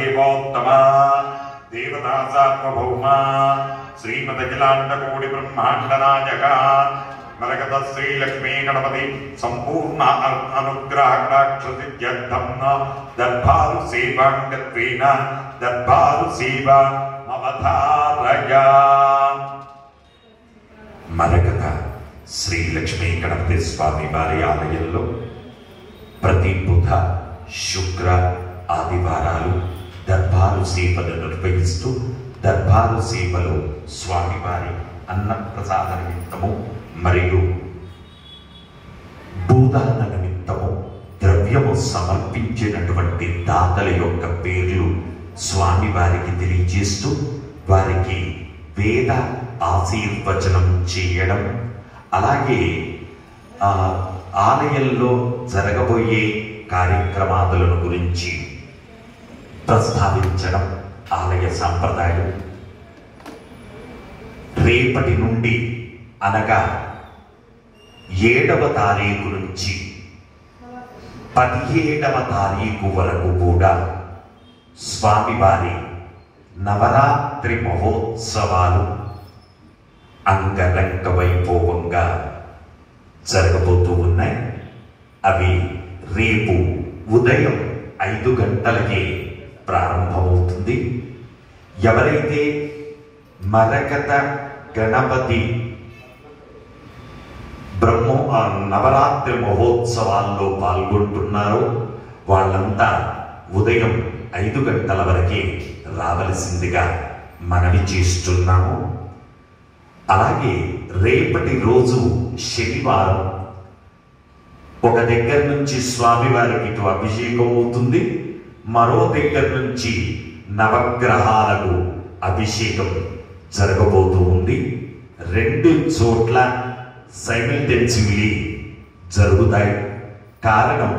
దేవోత్తమ దేవతా సార్వభౌమ శ్రీమదఖిలాండకోటి బ్రహ్మాండ నాయక మరకత శ్రీ లక్ష్మీ గణపతి సంపూర్ణ అనుగ్రహ కటాక్షసిద్ధ్యర్థం దర్భారు సేవాంగత్వేన దర్భారు సేవ అవధారయ. మరకత శ్రీ లక్ష్మీ గణపతి స్వామి వారి ఆలయంలో ప్రతి బుధ శుక్ర ఆదివారాలు దర్బారు సేవలు నిర్వహిస్తూ దర్బారు సేవలో స్వామివారి అన్నప్రసాద నిమిత్తము మరియు భూదాన నిమిత్తము ద్రవ్యము సమర్పించినటువంటి దాతల యొక్క పేర్లు స్వామివారికి తెలియజేస్తూ వారికి వేద ఆశీర్వచనం చేయడం, అలాగే ఆలయంలో జరగబోయే కార్యక్రమాలను గురించి ప్రస్తావించడం ఆలయ సంప్రదాయం. రేపటి నుండి అనగా 7వ తారీఖు నుంచి 17వ తారీఖు వరకు కూడా స్వామివారి నవరాత్రి మహోత్సవాలు అంగరంగ వైభవంగా జరగబోతూ ఉన్నాయి. అవి రేపు ఉదయం 5 గంటలకే ప్రారంభమవుతుంది. ఎవరైతే మరకత గణపతి నవరాత్రి మహోత్సవాల్లో పాల్గొంటున్నారో వాళ్ళంతా ఉదయం 5 గంటల వరకే రావలసిందిగా మనవి చేస్తున్నాము. అలాగే రేపటి రోజు శనివారం ఒక దగ్గర నుంచి స్వామివారికి ఇటు అభిషేకం అవుతుంది, మరో దగ్గర నుంచి నవగ్రహాలకు అభిషేకం జరగబోతూ ఉంది. 2 చోట్ల సైమల్టేనియస్లీ జరుగుతాయి. కారణం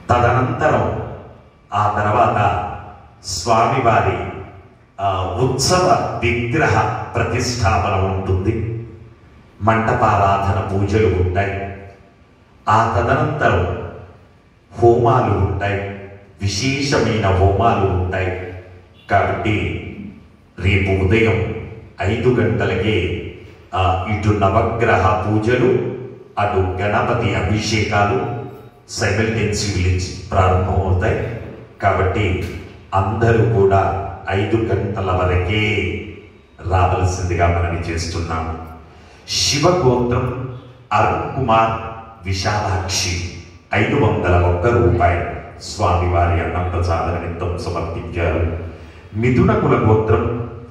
తదనంతరం ఆ తర్వాత స్వామివారి ఉత్సవ విగ్రహ ప్రతిష్టాపన ఉంటుంది, మంటపారాధన పూజలు ఉంటాయి, ఆ తదనంతరం హోమాలు ఉంటాయి, విశేషమైన హోమాలు ఉంటాయి. కాబట్టి రేపు ఉదయం 5 గంటలకే ఇటు నవగ్రహ పూజలు అటు గణపతి అభిషేకాలు సైమల్టేనియస్లీ ప్రారంభమవుతాయి. కాబట్టి అందరూ కూడా 5 గంటల వరకే రావలసిందిగా మనవి చేస్తున్నాము. శివగోత్రం అరుణ్ కుమార్ విశాలాక్షి 501 రూపాయలు స్వామివారి అన్నప్రసాద నిమిత్తం సమర్పించారు. మిథున కుల గోత్రం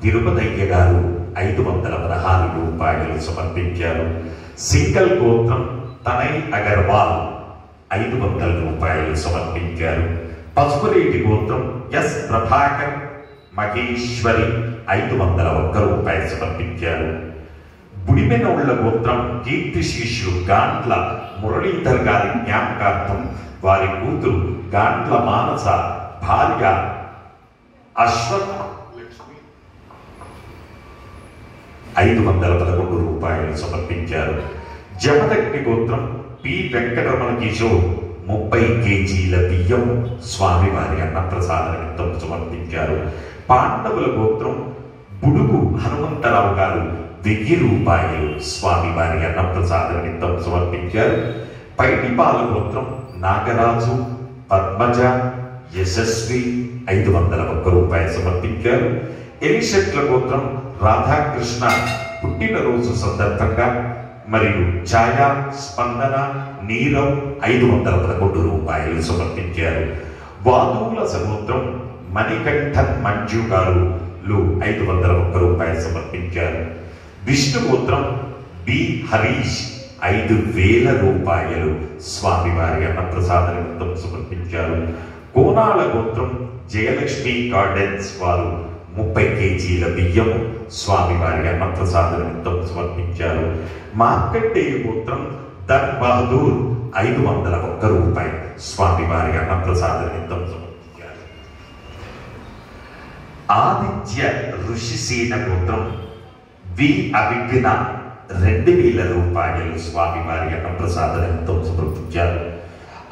తిరుపతయ్య గారు 516 రూపాయలు సమర్పించారు. సింగల్ గోత్రం తనై అగర్వాల్ 500 రూపాయలు సమర్పించారు. పసుపులేటి గోత్రం ఎస్ ప్రభాకర్ మహేశ్వరి 501 రూపాయలు సమర్పించారు. బుడిమెనౌళ్ల గోత్రం కీర్తి శిష్యులు గాంట్ల మురళీధర్ గారి జ్ఞాపకార్థం వారి కూతురు గాంట్ల మానస భార్య అశ్వత్ 511 రూపాయలు సమర్పించారు. జమదగ్ని గోత్రం పి వెంకటరమణ కిషోర్ 30 కేజీల బియ్యం స్వామివారి అన్నప్రసాద నిమిత్తం సమర్పించారు. పాండవుల గోత్రం బుడుగు హనుమంతరావు గారు 1000 రూపాయలు స్వామివారి అన్నప్రసాద నిమిత్తం సమర్పించారు. పైటిపాల గోత్రం నాగరాజు పద్మజ యశస్వి 501 రూపాయలు సమర్పించారు. ఎలిషెట్ల గోత్రం రాధాకృష్ణ పుట్టినరోజు సందర్భంగా మరియు ఛాయా స్పందన నీరవ్ 511 రూపాయలు సమర్పించారు. వాదువుల సముద్రం మణికంఠన్ మంజు గారు 501 రూపాయలు సమర్పించారు. విష్ణుగోత్రం బి హరీష్ 5000 రూపాయలు స్వామివారి అన్నప్రసాద నిమిత్తం సమర్పించారు. కోనాల గోత్రం జయలక్ష్మి గార్డెన్స్ వారు 30 కేజీల బియ్యం స్వామివారి అన్నప్రసాద నిమిత్తం సమర్పించారు. మార్కండేయ గోత్రం ధన్ బహదూర్ 501 రూపాయలు స్వామివారి అన్నప్రసాద నిమిత్తం సమర్పించారు. ఆదిత్య ఋషిసేన గోత్రం వి అవిఘ్న 2000 రూపాయలు స్వామివారి అన్నప్రసాద నిమిత్తం సమర్పించారు.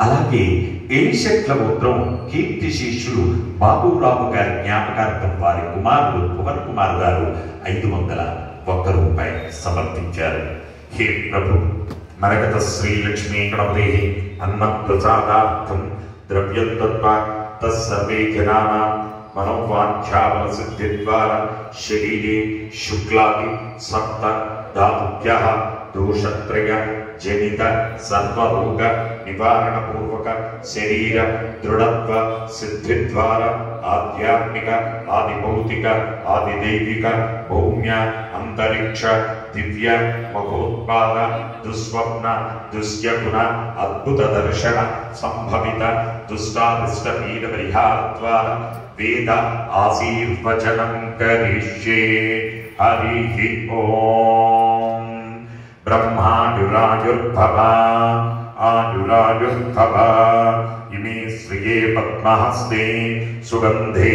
అలాగే ఏలిశెట్ల గోత్రం కీర్తి శిష్యులు బాబురావు గారి జ్ఞాపకార్థం వారి కుమారుడు భువన్ కుమార్ గారు 501 రూపాయలు సమర్పించారు. హే ప్రభు, మరకత శ్రీలక్ష్మీ గణపతి అన్నప్రసాదార్థం ద్రవ్యం దత్వా తస్సర్వే జనానాం మనోవాంఛాబల సిద్ధి ద్వారా శరీరే శుక్లాది సప్త ధాతుభ్యః దోషత్రయ జనిత సర్వరోగ నివారణ పూర్వక శరీర దృఢత్వ సిద్ధి ద్వారా ఆధ్యాత్మిక ఆదిభౌతిక ఆదిదైవిక భౌమ్య అంతరిక్ష దివ్య మహోత్పాద దుస్వప్న దుశ్యగుణ అద్భుత దర్శన సంభవిత దుష్టాదిష్ట పీడ పరిహార ద్వారా వేద ఆశీర్వచనం కరిష్యే. హరి ఓం. బ్రహ్మాయురాయుర్భవ ఆయురాయుర్భవ ఇమే శ్రియే పద్మహస్తే సుగంధే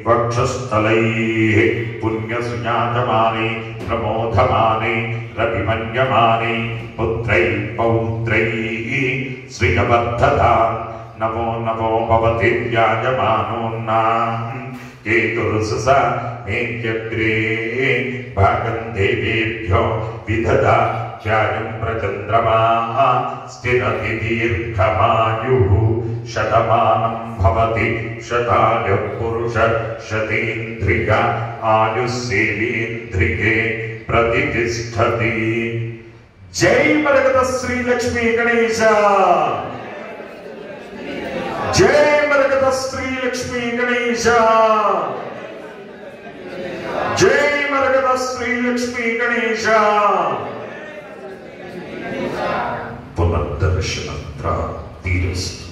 వక్షస్థలైః పుణ్యసుజాతమానే ప్రమోదమానే రవిమన్యమానే పుత్రైః పౌత్రైః శ్రియవర్ధతాం. నమో నమో భవతి ధ్యాయమానోన్నాం కేతుర్సుస మేత్యగ్రే భాగం దేవేభ్యో విదదా ధ్యాయం ప్రచంద్రమా స్థిరతి దీర్ఘమాయుః శతమానం భవతి శతాయ పురుష శతేంద్రియ ఆయుస్సేవేంద్రియే ప్రతిష్టతి. జై మరకత శ్రీలక్ష్మీ గణేశ. జై మరకత శ్రీలక్ష్మీ గణేశ. జై మరకత శ్రీలక్ష్మీ గణేశ. పునర్దర్శన ప్రాప్తిరస్తు.